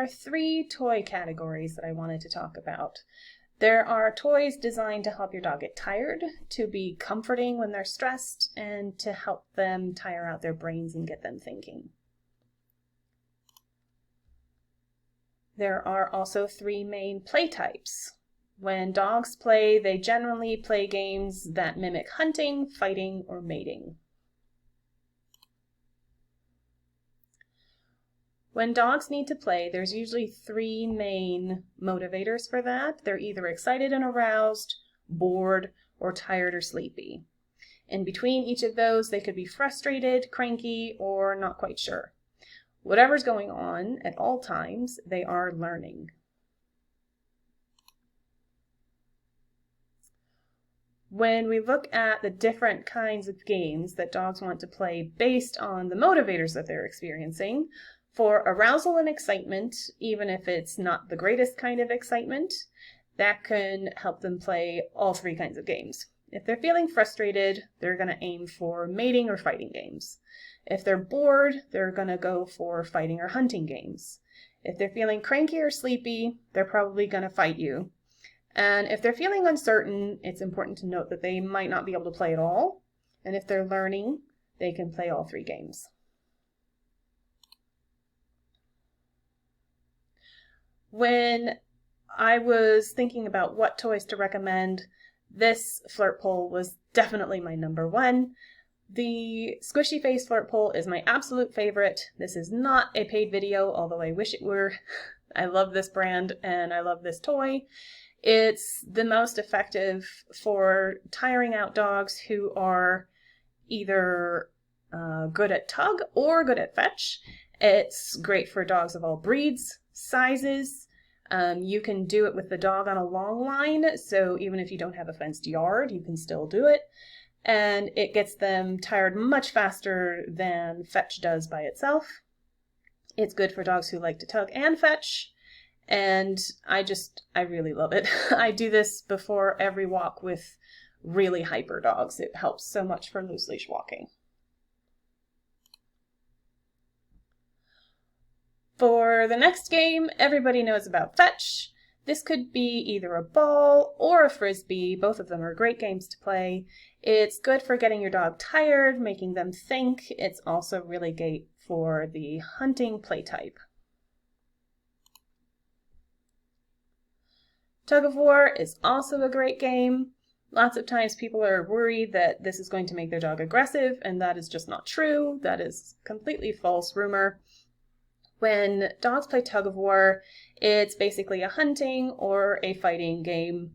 are three toy categories that I wanted to talk about. There are toys designed to help your dog get tired, to be comforting when they're stressed, and to help them tire out their brains and get them thinking. There are also three main play types. When dogs play, they generally play games that mimic hunting, fighting, or mating. When dogs need to play, there's usually three main motivators for that. They're either excited and aroused, bored, or tired or sleepy. In between each of those, they could be frustrated, cranky, or not quite sure. Whatever's going on at all times, they are learning. When we look at the different kinds of games that dogs want to play based on the motivators that they're experiencing, for arousal and excitement, even if it's not the greatest kind of excitement, that can help them play all three kinds of games. If they're feeling frustrated, they're going to aim for mating or fighting games. If they're bored, they're going to go for fighting or hunting games. If they're feeling cranky or sleepy, they're probably going to fight you. And if they're feeling uncertain, it's important to note that they might not be able to play at all. And if they're learning, they can play all three games. When I was thinking about what toys to recommend, this flirt pole was definitely my number one. The squishy face flirt pole is my absolute favorite. This is not a paid video, although I wish it were. I love this brand and I love this toy. It's the most effective for tiring out dogs who are either good at tug or good at fetch. It's great for dogs of all breeds, sizes. You can do it with the dog on a long line, so even if you don't have a fenced yard, you can still do it. And it gets them tired much faster than fetch does by itself. It's good for dogs who like to tug and fetch, and I really love it. I do this before every walk with really hyper dogs. It helps so much for loose leash walking. For the next game, everybody knows about fetch. This could be either a ball or a frisbee. Both of them are great games to play. It's good for getting your dog tired, making them think. It's also really great for the hunting play type. Tug of war is also a great game. Lots of times people are worried that this is going to make their dog aggressive, and that is just not true. That is completely false rumor. When dogs play tug of war, it's basically a hunting or a fighting game,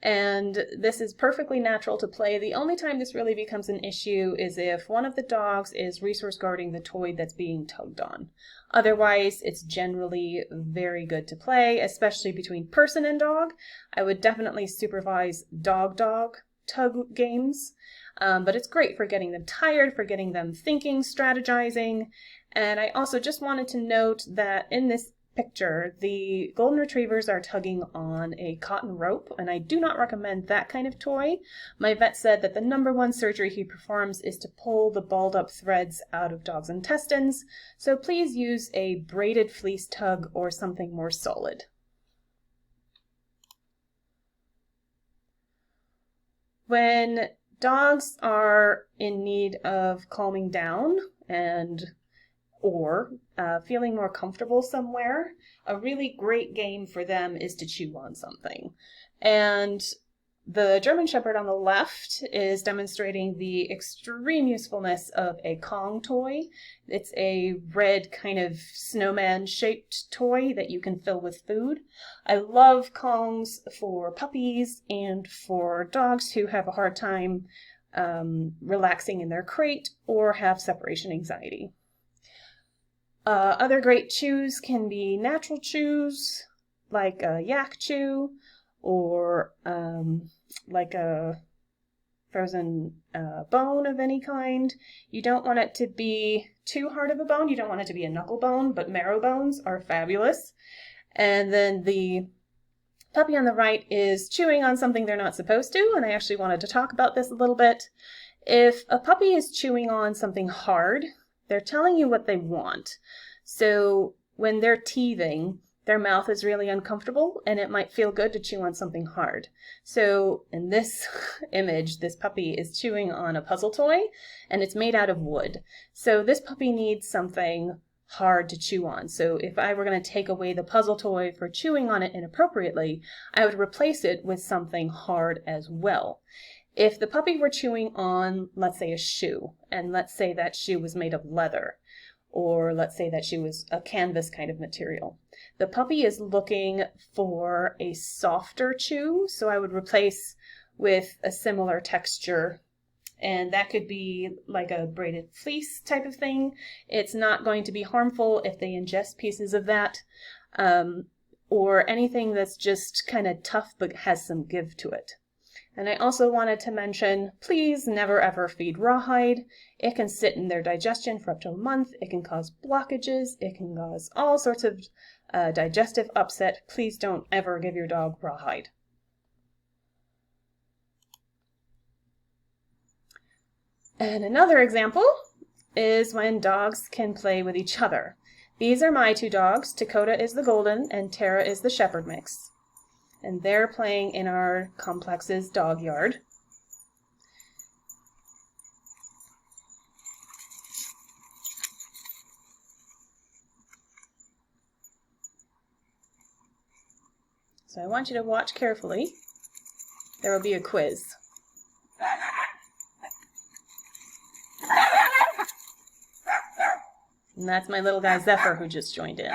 and this is perfectly natural to play. The only time this really becomes an issue is if one of the dogs is resource guarding the toy that's being tugged on. Otherwise, it's generally very good to play, especially between person and dog. I would definitely supervise dog-dog tug games, but it's great for getting them tired, for getting them thinking, strategizing. And I also just wanted to note that in this picture, the golden retrievers are tugging on a cotton rope, and I do not recommend that kind of toy. My vet said that the number one surgery he performs is to pull the balled up threads out of dogs' intestines, so please use a braided fleece tug or something more solid. When dogs are in need of calming down or feeling more comfortable somewhere, a really great game for them is to chew on something. And the German Shepherd on the left is demonstrating the extreme usefulness of a Kong toy. It's a red kind of snowman shaped toy that you can fill with food. I love Kongs for puppies and for dogs who have a hard time relaxing in their crate or have separation anxiety. Other great chews can be natural chews, like a yak chew, or like a frozen bone of any kind. You don't want it to be too hard of a bone. You don't want it to be a knuckle bone, but marrow bones are fabulous. And then the puppy on the right is chewing on something they're not supposed to, and I actually wanted to talk about this a little bit. If a puppy is chewing on something hard, they're telling you what they want. So when they're teething, their mouth is really uncomfortable and it might feel good to chew on something hard. So in this image, this puppy is chewing on a puzzle toy and it's made out of wood. So this puppy needs something hard to chew on. So if I were going to take away the puzzle toy for chewing on it inappropriately, I would replace it with something hard as well. If the puppy were chewing on, let's say, a shoe, and let's say that shoe was made of leather, or let's say that shoe was a canvas kind of material, the puppy is looking for a softer chew, so I would replace with a similar texture, and that could be like a braided fleece type of thing. It's not going to be harmful if they ingest pieces of that, or anything that's just kind of tough but has some give to it. And I also wanted to mention, please never ever feed rawhide. It can sit in their digestion for up to a month. It can cause blockages. It can cause all sorts of digestive upset. Please don't ever give your dog rawhide. And another example is when dogs can play with each other. These are my two dogs. Dakota is the golden and Tara is the shepherd mix. And they're playing in our complex's dog yard. So I want you to watch carefully. There will be a quiz. And that's my little guy Zephyr who just joined in.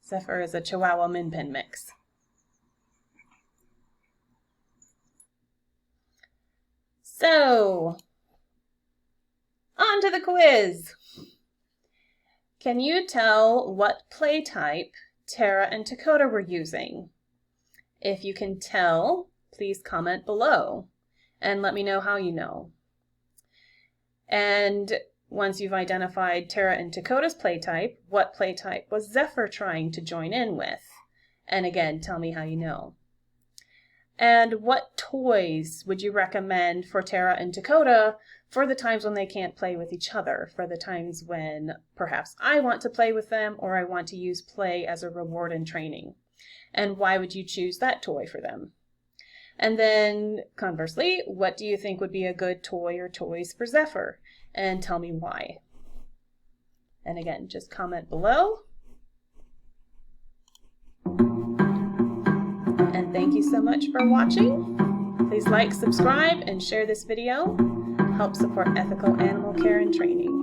Zephyr is a Chihuahua Min Pin mix. So, on to the quiz. Can you tell what play type Tara and Dakota were using? If you can tell, please comment below and let me know how you know. And once you've identified Tara and Dakota's play type, what play type was Zephyr trying to join in with? And again, tell me how you know. And what toys would you recommend for Tara and Dakota for the times when they can't play with each other, for the times when perhaps I want to play with them or I want to use play as a reward in training? And why would you choose that toy for them? And then conversely, what do you think would be a good toy or toys for Zephyr? And tell me why. And again, just comment below. And thank you so much for watching. Please like, subscribe, and share this video. Help support ethical animal care and training.